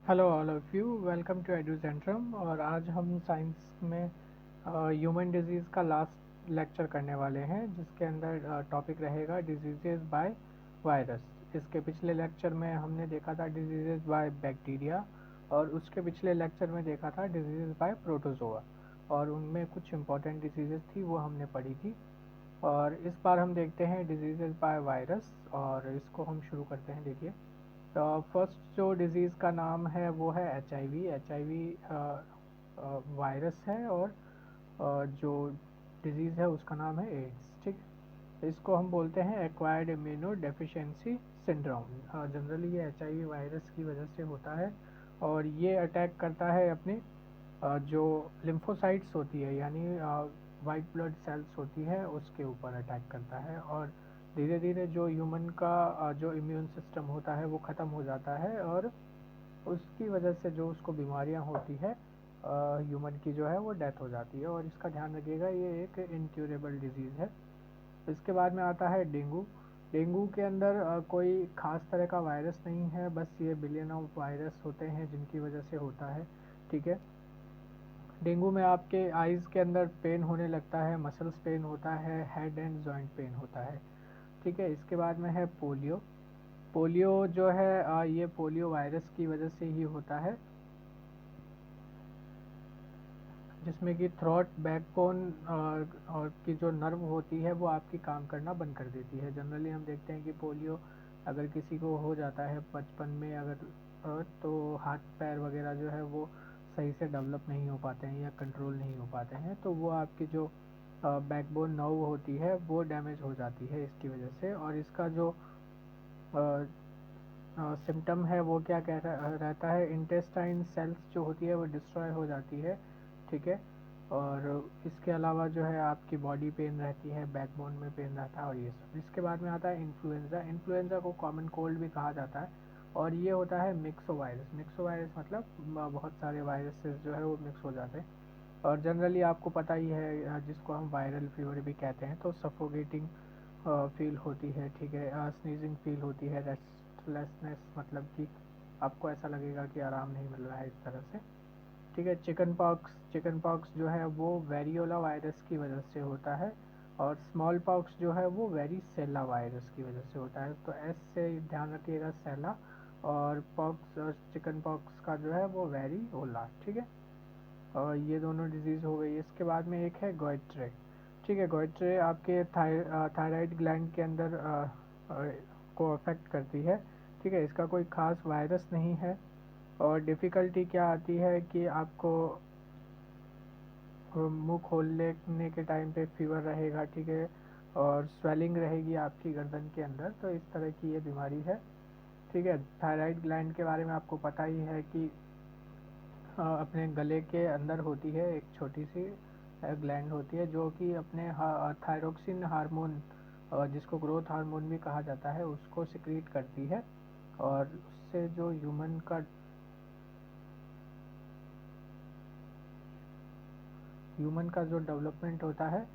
Hello all of you, welcome to Edu Centrum. और आज हम साइंस में ह्यूमन डिजीज़ का लास्ट लेक्चर करने वाले हैं, जिसके अंदर टॉपिक रहेगा डिजीज़ेस बाय वायरस। इसके पिछले लेक्चर में हमने देखा था डिजीज़ेस बाय बैक्टीरिया, और उसके पिछले लेक्चर में देखा था डिजीज़ेस बाय प्रोटोजोआ, और उनमें कुछ इंपॉर्टेंट डिजीज़ेस थी वो हमने पढ़ी थी। और इस बार हम देखते हैं डिजीज़ेस बाय वायरस, और इसको हम शुरू करते हैं। देखिए, फर्स्ट जो डिज़ीज़ का नाम है वो है HIV। HIV वायरस है, और जो डिज़ीज़ है उसका नाम है एड्स। ठीक है, इसको हम बोलते हैं acquired immuno deficiency syndrome. Generally ये HIV वायरस की वजह से होता है, और ये अटैक करता है अपने जो लिम्फोसाइट्स होती है, यानी वाइट ब्लड सेल्स होती है, उसके ऊपर अटैक करता है। और धीरे धीरे जो ह्यूमन का जो इम्यून सिस्टम होता है वो ख़त्म हो जाता है, और उसकी वजह से जो उसको बीमारियां होती है ह्यूमन की जो है वो डेथ हो जाती है। और इसका ध्यान रखिएगा, ये एक इनक्यूरेबल डिजीज़ है। इसके बाद में आता है डेंगू। डेंगू के अंदर कोई ख़ास तरह का वायरस नहीं है, बस ये बिलियन ऑफ वायरस होते हैं जिनकी वजह से होता है। ठीक है, डेंगू में आपके आइज़ के अंदर पेन होने लगता है, मसल्स पेन होता है, हेड एंड जॉइंट पेन होता है। ठीक है, इसके बाद में है पोलियो। पोलियो जो है ये पोलियो वायरस की वजह से ही होता है, जिसमें कि थ्रोट बैकबोन और की जो नर्व होती है वो आपकी काम करना बंद कर देती है। जनरली हम देखते हैं कि पोलियो अगर किसी को हो जाता है बचपन में, अगर तो हाथ पैर वगैरह जो है वो सही से डेवलप नहीं हो पाते हैं या कंट्रोल नहीं हो पाते हैं, तो वो आपकी जो बैकबोन नर्व होती है वो डैमेज हो जाती है इसकी वजह से। और इसका जो सिम्टम है वो क्या कह रहता है, इंटेस्टाइन सेल्स जो होती है वो डिस्ट्रॉय हो जाती है। ठीक है, और इसके अलावा जो है आपकी बॉडी पेन रहती है, बैकबोन में पेन रहता है, और ये सब। इसके बाद में आता है इन्फ्लुएंजा। इन्फ्लुएंजा को कॉमन कोल्ड भी कहा जाता है, और ये होता है मिक्सो वायरस। मिक्सो वायरस मतलब बहुत सारे वायरसेस जो है वो मिक्स हो जाते हैं। और जनरली आपको पता ही है जिसको हम वायरल फीवर भी कहते हैं, तो सफोकेटिंग फील होती है। ठीक है, स्नीजिंग फील होती है, रेस्टलेसनेस, मतलब कि आपको ऐसा लगेगा कि आराम नहीं मिल रहा है इस तरह से। ठीक है, चिकन पॉक्स। चिकन पॉक्स जो है वो वेरियोला वायरस की वजह से होता है, और स्मॉल पॉक्स जो है वो वेरीसेला वायरस की वजह से होता है। तो एस से ध्यान रखिएगा, सेला, और पॉक्स और चिकन पॉक्स का जो है वो वेरियोला। ठीक है, और ये दोनों डिजीज़ हो गई। इसके बाद में एक है गोइट्रे। ठीक है, गोइट्रे आपके थायराइड ग्लैंड के अंदर को अफेक्ट करती है। ठीक है, इसका कोई ख़ास वायरस नहीं है, और डिफ़िकल्टी क्या आती है कि आपको मुंह खोलने के टाइम पे फीवर रहेगा। ठीक है, और स्वेलिंग रहेगी आपकी गर्दन के अंदर, तो इस तरह की ये बीमारी है। ठीक है, थायराइड ग्लैंड के बारे में आपको पता ही है कि अपने गले के अंदर होती है, एक छोटी सी ग्लैंड होती है जो कि अपने थायरोक्सिन हार्मोन, जिसको ग्रोथ हार्मोन भी कहा जाता है, उसको सिक्रीट करती है। और उससे जो ह्यूमन का जो डेवलपमेंट होता है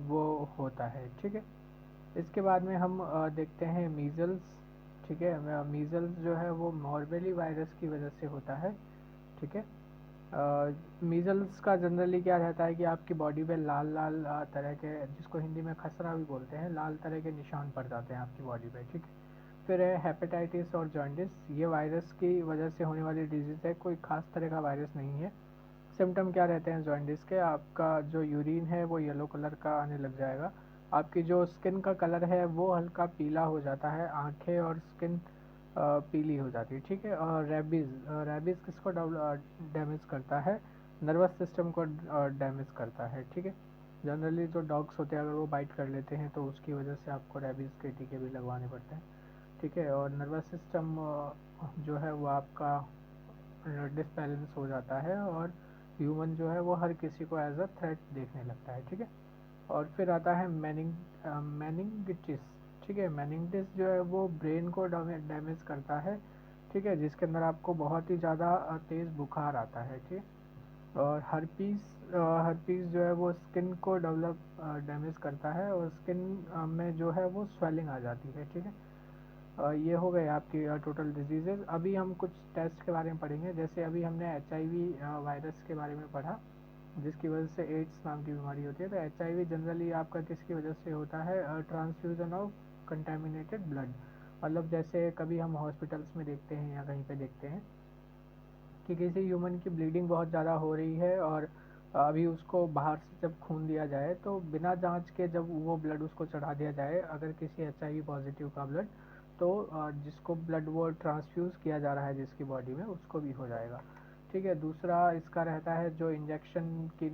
वो होता है। ठीक है, इसके बाद में हम देखते हैं मीज़ल्स। ठीक है, मीज़ल्स जो है वो मॉर्बेली वायरस की वजह से होता है। ठीक है, मीज़ल्स का जनरली क्या रहता है कि आपकी बॉडी पे लाल लाल तरह के, जिसको हिंदी में खसरा भी बोलते हैं, लाल तरह के निशान पड़ जाते हैं आपकी बॉडी पे। ठीक है, फिर है हेपेटाइटिस और जॉन्डिस। ये वायरस की वजह से होने वाली डिजीज़ है, कोई ख़ास तरह का वायरस नहीं है। सिम्टम क्या रहते हैं जॉन्डिस के, आपका जो यूरिन है वो येलो कलर का आने लग जाएगा, आपकी जो स्किन का कलर है वो हल्का पीला हो जाता है, आंखें और स्किन पीली हो जाती है। ठीक है, और रेबीज़। रेबीज़ किसको डैमेज करता है, नर्वस सिस्टम को डैमेज करता है। ठीक है, जनरली जो डॉग्स होते हैं अगर वो बाइट कर लेते हैं तो उसकी वजह से आपको रेबीज़ के टीके भी लगवाने पड़ते हैं। ठीक है, और नर्वस सिस्टम जो है वो आपका डिसबैलेंस हो जाता है, और ह्यूमन जो है वो हर किसी को एज अ थ्रेट देखने लगता है। ठीक है, और फिर आता है मैनिंगिटिस। ठीक है, मैनिंगिटिस जो है वो ब्रेन को डैमेज करता है। ठीक है, जिसके अंदर आपको बहुत ही ज़्यादा तेज़ बुखार आता है। ठीक है, और हर्पीस जो है वो स्किन को डैमेज करता है, और स्किन में जो है वो स्वेलिंग आ जाती है। ठीक है, ये हो गए आपकी टोटल डिजीज़ेज़। अभी हम कुछ टेस्ट के बारे में पढ़ेंगे। जैसे अभी हमने HIV वायरस के बारे में पढ़ा, जिसकी वजह से एड्स नाम की बीमारी होती है। तो HIV जनरली आपका किसकी वजह से होता है? Transfusion of contaminated blood. मतलब जैसे कभी हम हॉस्पिटल्स में देखते हैं या कहीं पे देखते हैं कि किसी ह्यूमन की ब्लीडिंग बहुत ज़्यादा हो रही है, और अभी उसको बाहर से जब खून दिया जाए तो बिना जांच के जब वो ब्लड उसको चढ़ा दिया जाए, अगर किसी HIV पॉजिटिव का ब्लड, तो जिसको ब्लड वो ट्रांसफ्यूज़ किया जा रहा है जिसकी बॉडी में, उसको भी हो जाएगा। ठीक है। दूसरा इसका रहता है जो इंजेक्शन की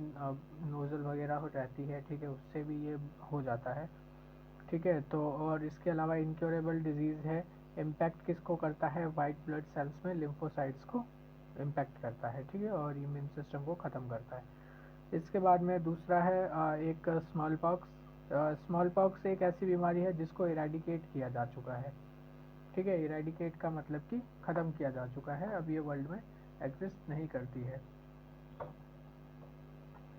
नोज़ल वगैरह हो रहती है, ठीक है, उससे भी ये हो जाता है। ठीक है। तो और इसके अलावा इनक्योरेबल डिजीज़ है। इम्पैक्ट किसको करता है? वाइट ब्लड सेल्स में लिम्फोसाइट्स को इम्पैक्ट करता है। ठीक है। और इम्यून सिस्टम को ख़त्म करता है। इसके बाद में दूसरा है एक स्मॉल पॉक्स। स्मॉल पॉक्स एक ऐसी बीमारी है जिसको इरेडिकेट किया जा चुका है। ठीक है। इरेडिकेट का मतलब कि ख़त्म किया जा चुका है, अब ये वर्ल्ड में एग्जिस्ट नहीं करती है।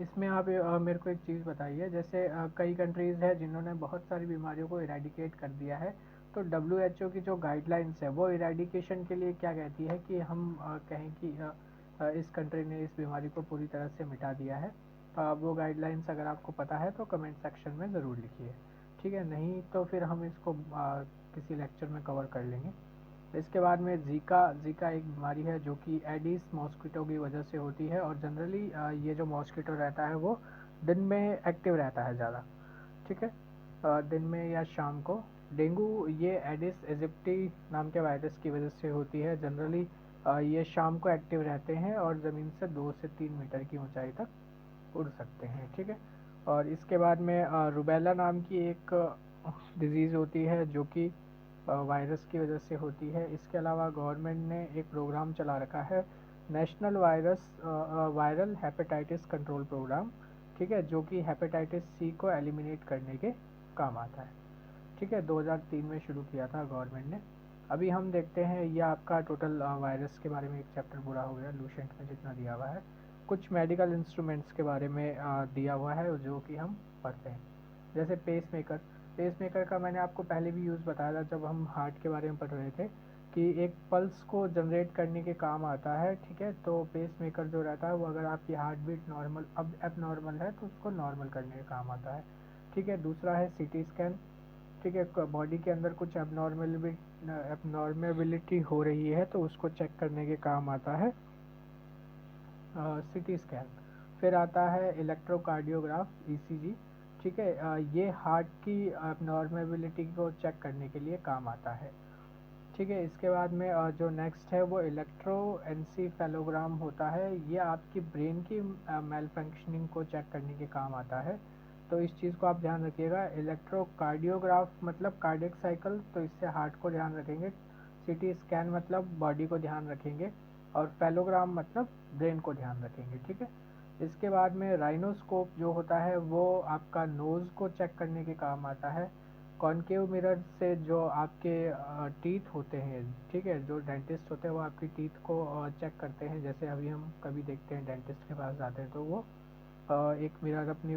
इसमें आप मेरे को एक चीज़ बताइए। जैसे कई कंट्रीज़ है जिन्होंने बहुत सारी बीमारियों को इरेडिकेट कर दिया है, तो WHO की जो गाइडलाइंस है वो इरेडिकेशन के लिए क्या कहती है कि हम कहें कि इस कंट्री ने इस बीमारी को पूरी तरह से मिटा दिया है। वो गाइडलाइंस अगर आपको पता है तो कमेंट सेक्शन में ज़रूर लिखिए। ठीक है। नहीं तो फिर हम इसको किसी लेक्चर में कवर कर लेंगे। इसके बाद में ज़ीका एक बीमारी है जो कि एडिस मॉस्किटो की वजह से होती है, और जनरली ये जो मॉस्किटो रहता है वो दिन में एक्टिव रहता है ज़्यादा। ठीक है। दिन में या शाम को। डेंगू ये एडिस एजिप्टी नाम के वायरस की वजह से होती है। जनरली ये शाम को एक्टिव रहते हैं और ज़मीन से 2 से 3 मीटर की ऊंचाई तक उड़ सकते हैं। ठीक है। और इसके बाद में रुबेला नाम की एक डिज़ीज़ होती है जो कि वायरस की वजह से होती है। इसके अलावा गवर्नमेंट ने एक प्रोग्राम चला रखा है, national viral hepatitis control program. ठीक है। जो कि हेपेटाइटिस सी को एलिमिनेट करने के काम आता है। ठीक है। 2003 में शुरू किया था गवर्नमेंट ने। अभी हम देखते हैं, ये आपका टोटल वायरस के बारे में एक चैप्टर पूरा हो गया, लूसेंट में जितना दिया हुआ है। कुछ मेडिकल इंस्ट्रूमेंट्स के बारे में दिया हुआ है जो कि हम पढ़ते हैं। जैसे पेसमेकर। पेसमेकर का मैंने आपको पहले भी यूज़ बताया था जब हम हार्ट के बारे में पढ़ रहे थे, कि एक पल्स को जनरेट करने के काम आता है। ठीक है। तो पेसमेकर जो रहता है वो अगर आपकी हार्ट बीट नॉर्मल अब एबनॉर्मल है तो उसको नॉर्मल करने का काम आता है। ठीक है। दूसरा है सीटी स्कैन। ठीक है। बॉडी के अंदर कुछ एबनॉर्मेबिलिटी हो रही है तो उसको चेक करने के काम आता है सीटी स्कैन। फिर आता है इलेक्ट्रोकार्डियोग्राफ ECG। ठीक है। ये हार्ट की एबनॉर्मेबिलिटी को चेक करने के लिए काम आता है। ठीक है। इसके बाद में जो नेक्स्ट है वो इलेक्ट्रोएन्सीफेलोग्राम होता है। ये आपकी ब्रेन की मेल फंक्शनिंग को चेक करने के काम आता है। तो इस चीज़ को आप ध्यान रखिएगा। इलेक्ट्रोकार्डियोग्राफ मतलब कार्डियक साइकिल, तो इससे हार्ट को ध्यान रखेंगे। सीटी स्कैन मतलब बॉडी को ध्यान रखेंगे, और फेलोग्राम मतलब ब्रेन को ध्यान रखेंगे। ठीक है। इसके बाद में राइनोस्कोप जो होता है वो आपका नोज़ को चेक करने के काम आता है। कॉनकेव मिरर से जो आपके टीथ होते हैं, ठीक है, जो डेंटिस्ट होते हैं वो आपकी टीथ को चेक करते हैं। जैसे अभी हम कभी देखते हैं डेंटिस्ट के पास जाते हैं तो वो एक मिरर अपनी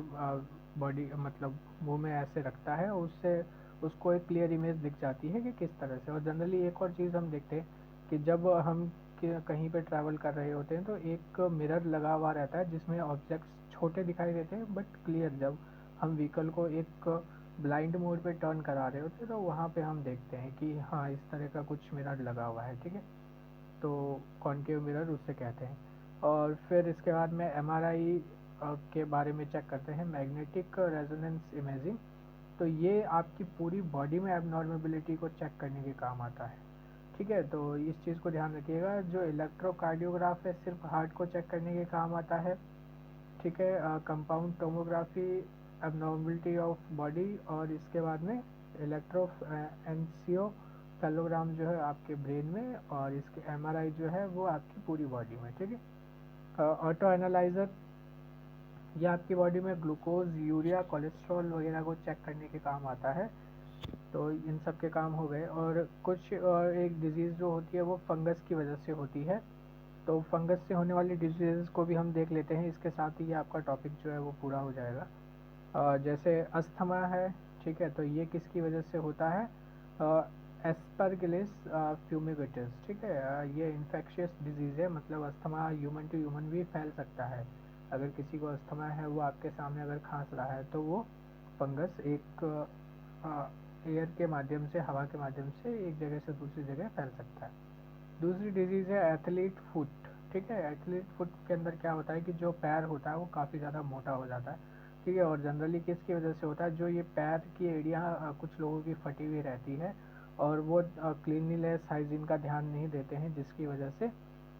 बॉडी मतलब मुंह में ऐसे रखता है, उससे उसको एक क्लियर इमेज दिख जाती है कि किस तरह से। और जनरली एक और चीज़ हम देखते हैं कि जब हम कहीं पे ट्रैवल कर रहे होते हैं तो एक मिरर लगा हुआ रहता है जिसमें ऑब्जेक्ट्स छोटे दिखाई देते हैं बट क्लियर। जब हम व्हीकल को एक ब्लाइंड मोड पे टर्न करा रहे होते हैं तो वहाँ पे हम देखते हैं कि हाँ इस तरह का कुछ मिरर लगा हुआ है। ठीक है। तो कॉनकेव मिरर उससे कहते हैं। और फिर इसके बाद में MRI के बारे में चेक करते हैं, मैग्नेटिक रेजोनेंस इमेजिंग। तो ये आपकी पूरी बॉडी में एबनॉर्मेबिलिटी को चेक करने के काम आता है। ठीक है। तो इस चीज़ को ध्यान रखिएगा। जो इलेक्ट्रोकार्डियोग्राफ है सिर्फ हार्ट को चेक करने के काम आता है। ठीक है। Compound tomography abnormality of body. और इसके बाद में इलेक्ट्रो एनसीओफेलोग्राम जो है आपके ब्रेन में, और इसके MRI जो है वो आपकी पूरी बॉडी में। ठीक है। ऑटो एनालाइज़र ये आपकी बॉडी में ग्लूकोज, यूरिया, कोलेस्ट्रॉल वगैरह को चेक करने के काम आता है। तो इन सब के काम हो गए। और कुछ और एक डिज़ीज़ जो होती है वो फंगस की वजह से होती है। तो फंगस से होने वाली डिजीज़ को भी हम देख लेते हैं। इसके साथ ही ये आपका टॉपिक जो है वो पूरा हो जाएगा। जैसे अस्थमा है। ठीक है। तो ये किसकी वजह से होता है? एस्परगिलिस फ्यूमिगेटस, ठीक है। ये इन्फेक्शियस डिजीज़ है, मतलब अस्थमा ह्यूमन टू ह्यूमन भी फैल सकता है। अगर किसी को अस्थमा है, वो आपके सामने अगर खांस रहा है तो वो फंगस एक एयर के माध्यम से, हवा के माध्यम से एक जगह से दूसरी जगह फैल सकता है। दूसरी डिजीज़ है एथलीट फुट, ठीक है। एथलीट फुट के अंदर क्या होता है कि जो पैर होता है वो काफ़ी ज़्यादा मोटा हो जाता है, ठीक है। और जनरली किसकी वजह से होता है, जो ये पैर की एड़ियाँ कुछ लोगों की फटी हुई रहती है और वो क्लीनलीनेस हाइजीन का ध्यान नहीं देते हैं, जिसकी वजह से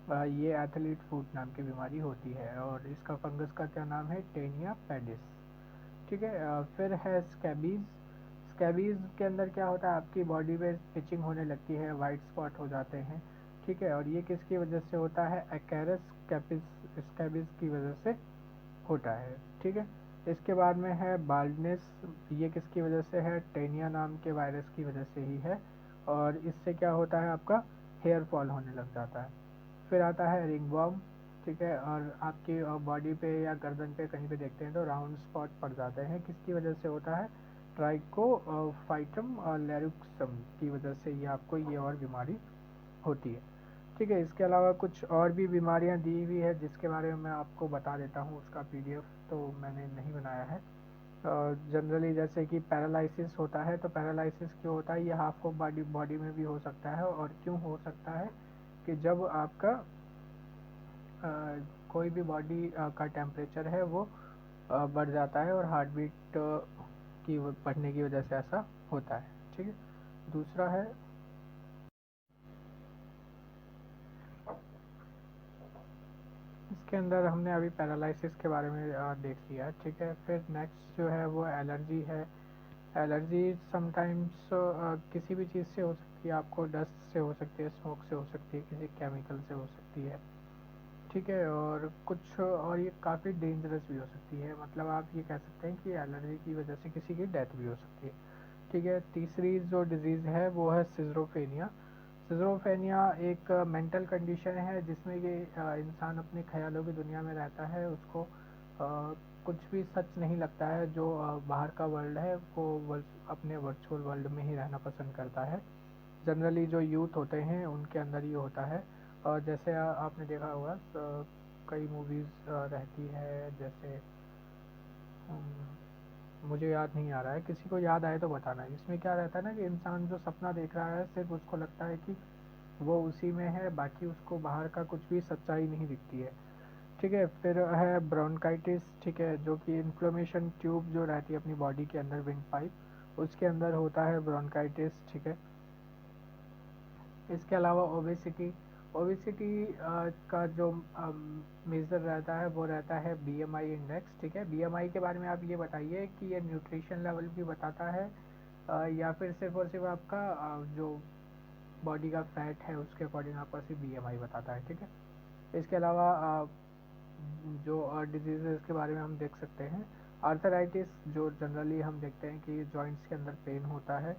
ये एथलीट फुट नाम की बीमारी होती है। और इसका फंगस का क्या नाम है, टेनिया पेडिस, ठीक है। फिर है स्कैबीज। स्कैबीज के अंदर क्या होता है, आपकी बॉडी में पिचिंग होने लगती है, वाइट स्पॉट हो जाते हैं, ठीक है। और ये किसकी वजह से होता है, एक्रेस स्कैबीज की वजह से होता है, ठीक है। इसके बाद में है बाल्डनेस। ये किसकी वजह से है, टेनिया नाम के वायरस की वजह से ही है। और इससे क्या होता है, आपका हेयर फॉल होने लग जाता है। फिर आता है रिंगवर्म, ठीक है। और आपकी बॉडी पे या गर्दन पे कहीं पे देखते हैं तो राउंड स्पॉट पड़ जाते हैं, किसकी वजह से होता है, ट्राइकोफाइटम और लेरुक्सम की वजह से ये आपको ये और बीमारी होती है, ठीक है। इसके अलावा कुछ और भी बीमारियां दी हुई है जिसके बारे में मैं आपको बता देता हूँ, उसका पीडीएफ तो मैंने नहीं बनाया है। जनरली जैसे कि पैरालिसिस होता है, तो पैरालिसिस क्यों होता है, ये हाफ ऑफ बॉडी में भी हो सकता है। और क्यों हो सकता है कि जब आपका कोई भी बॉडी का टेम्परेचर है वो बढ़ जाता है और हार्ट बीट की बढ़ने की वजह से ऐसा होता है, ठीक है। दूसरा है, इसके अंदर हमने अभी पैरालिसिस के बारे में देख लिया है, ठीक है। फिर नेक्स्ट जो है वो एलर्जी है। एलर्जी समटाइम्स किसी भी चीज़ से हो सकती है, आपको डस्ट से हो सकती है, स्मोक से हो सकती है, किसी केमिकल से हो सकती है, ठीक है। और कुछ और ये काफ़ी डेंजरस भी हो सकती है, मतलब आप ये कह सकते हैं कि एलर्जी की वजह से किसी की डेथ भी हो सकती है, ठीक है। तीसरी जो डिज़ीज़ है वो है सिज़ोफ्रेनिया। सिज़ोफ्रेनिया एक मेंटल कंडीशन है जिसमें ये इंसान अपने ख्यालों की दुनिया में रहता है, उसको कुछ भी सच नहीं लगता है, जो बाहर का वर्ल्ड है वो अपने वर्चुअल वर्ल्ड में ही रहना पसंद करता है। जनरली जो यूथ होते हैं उनके अंदर ये होता है। और जैसे आपने देखा होगा कई मूवीज़ रहती है, जैसे मुझे याद नहीं आ रहा है, किसी को याद आए तो बताना। इसमें क्या रहता है ना कि इंसान जो सपना देख रहा है सिर्फ उसको लगता है कि वो उसी में है, बाकी उसको बाहर का कुछ भी सच्चाई नहीं दिखती है, ठीक है। फिर है ब्रोंकाइटिस, ठीक है, जो कि इन्फ्लेमेशन ट्यूब जो रहती है अपनी बॉडी के अंदर, विंड पाइप, उसके अंदर होता है ब्रोंकाइटिस, ठीक है। इसके अलावा ओबेसिटी। ओबेसिटी का जो मेज़र रहता है वो रहता है बीएमआई इंडेक्स, ठीक है। बीएमआई के बारे में आप ये बताइए कि ये न्यूट्रिशन लेवल भी बताता है या फिर सिर्फ और सिर्फ आपका जो बॉडी का फैट है उसके अकॉर्डिंग आपका सिर्फ बीएमआई बताता है, ठीक है। इसके अलावा जो डिजीज़ के बारे में हम देख सकते हैं, आर्थराइटिस, जो जनरली हम देखते हैं कि जॉइंट्स के अंदर पेन होता है।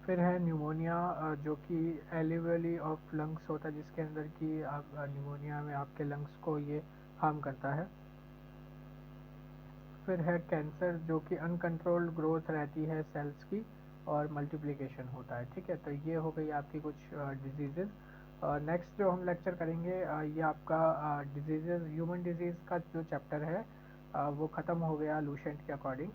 फिर है न्यूमोनिया, जो कि एलिवेली ऑफ लंग्स होता है, जिसके अंदर कि आप न्यूमोनिया में आपके लंग्स को ये हार्म करता है। फिर है कैंसर, जो कि अनकंट्रोल्ड ग्रोथ रहती है सेल्स की और मल्टीप्लिकेशन होता है, ठीक है। तो ये हो गई आपकी कुछ डिजीज़ेज़। नेक्स्ट जो हम लेक्चर करेंगे ये आपका डिजीज़ेज़, ह्यूमन डिजीज़ का जो चैप्टर है वो ख़त्म हो गया लूसेंट के अकॉर्डिंग।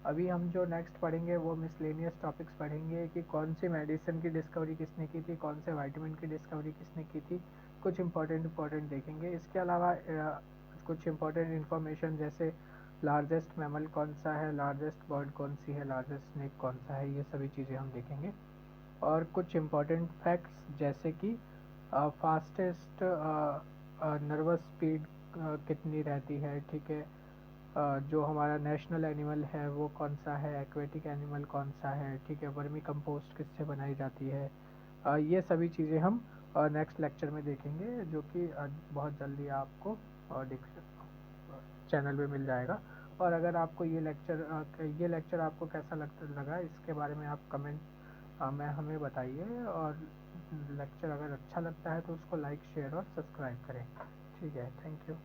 अभी हम जो नेक्स्ट पढ़ेंगे वो मिसलेनियस टॉपिक्स पढ़ेंगे कि कौन सी मेडिसिन की डिस्कवरी किसने की थी, कौन से विटामिन की डिस्कवरी किसने की थी, कुछ इंपॉर्टेंट देखेंगे। इसके अलावा कुछ इंपॉर्टेंट इन्फॉर्मेशन जैसे लार्जेस्ट मैमल कौन सा है, लार्जेस्ट बर्ड कौन सी है, लार्जेस्ट स्नेक कौन सा है, ये सभी चीज़ें हम देखेंगे। और कुछ इम्पॉर्टेंट फैक्ट्स जैसे कि फास्टेस्ट नर्वस स्पीड कितनी रहती है, ठीक है। जो हमारा नेशनल एनिमल है वो कौन सा है, एक्वेटिक एनिमल कौन सा है, ठीक है। वर्मी कंपोस्ट किससे बनाई जाती है, ये सभी चीज़ें हम नेक्स्ट लेक्चर में देखेंगे, जो कि बहुत जल्दी आपको चैनल पे मिल जाएगा। और अगर आपको ये लेक्चर आपको कैसा लगा, इसके बारे में आप कमेंट में हमें बताइए। और लेक्चर अगर अच्छा लगता है तो उसको लाइक, शेयर और सब्सक्राइब करें, ठीक है। Thank you.